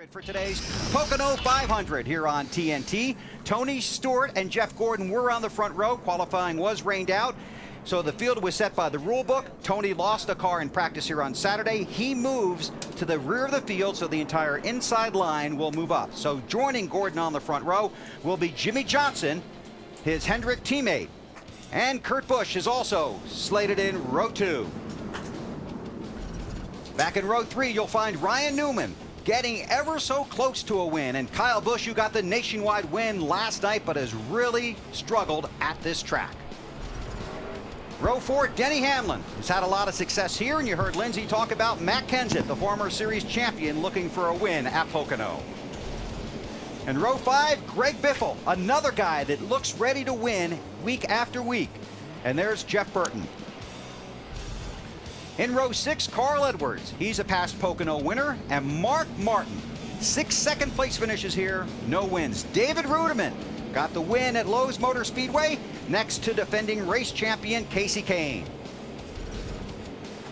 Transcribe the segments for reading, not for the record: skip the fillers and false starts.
For today's Pocono 500 here on TNT. Tony Stewart and Jeff Gordon were on the front row. Qualifying was rained out, so the field was set by the rule book. Tony lost a car in practice here on Saturday. He moves to the rear of the field, so the entire inside line will move up. So joining Gordon on the front row will be Jimmy Johnson, his Hendrick teammate. And Kurt Busch is also slated in row 2. Back in row 3, you'll find Ryan Newman getting ever so close to a win. And Kyle Busch, who got the nationwide win last night, but has really struggled at this track. Row 4, Denny Hamlin has had a lot of success here, and you heard Lindsay talk about Matt Kenseth, the former series champion, looking for a win at Pocono. In row 5, Greg Biffle, another guy that looks ready to win week after week. And there's Jeff Burton. In row 6, Carl Edwards. He's a past Pocono winner. And Mark Martin, 6 second place finishes here, no wins. David Rudiman got the win at Lowe's Motor Speedway, next to defending race champion Casey Kane.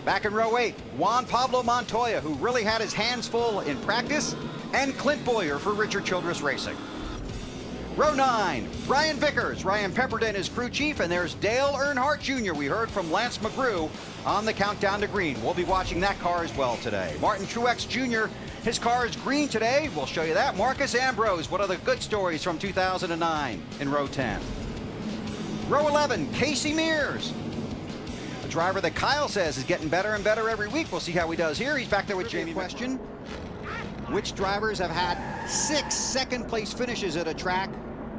Back in row 8, Juan Pablo Montoya, who really had his hands full in practice, and Clint Boyer for Richard Childress Racing. Row 9, Ryan Vickers. Ryan Pemberton is crew chief, and there's Dale Earnhardt Jr. We heard from Lance McGrew on the countdown to green. We'll be watching that car as well today. Martin Truex Jr., his car is green today. We'll show you that. Marcus Ambrose, one of the good stories from 2009 in row 10. Row 11, Casey Mears, a driver that Kyle says is getting better and better every week. We'll see how he does here. He's back there with Jamie. Question: which drivers have had 6 second place finishes at a track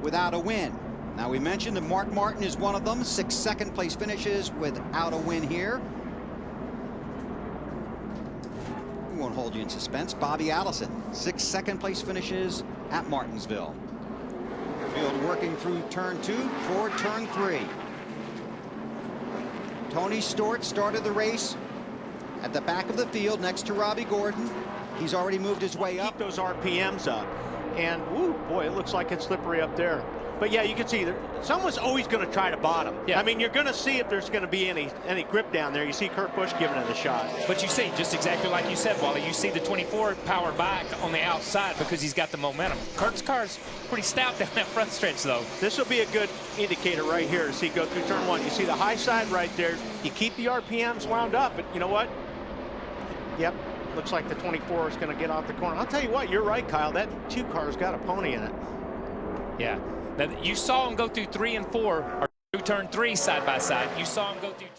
without a win? Now, we mentioned that Mark Martin is one of them. 6 second place finishes without a win here. We won't hold you in suspense. Bobby Allison, 6 second place finishes at Martinsville. Field working through turn 2 toward turn 3. Tony Stewart started the race at the back of the field next to Robbie Gordon. He's already moved his way up. Keep those RPMs up. And, woo, boy, it looks like it's slippery up there. But, yeah, you can see someone's always going to try to bottom. Yeah. I mean, you're going to see if there's going to be any grip down there. You see Kurt Busch giving it a shot. But you see, just exactly like you said, Wally, you see the 24 power back on the outside because he's got the momentum. Kurt's car's pretty stout down that front stretch, though. This will be a good indicator right here to see go through turn 1. You see the high side right there. You keep the RPMs wound up, but you know what? Yep. Looks like the 24 is going to get off the corner. I'll tell you what, you're right, Kyle. That 2 car's got a pony in it. Yeah. Now, you saw him go through 3 and 4, or through turn 3 side by side. You saw him go through turn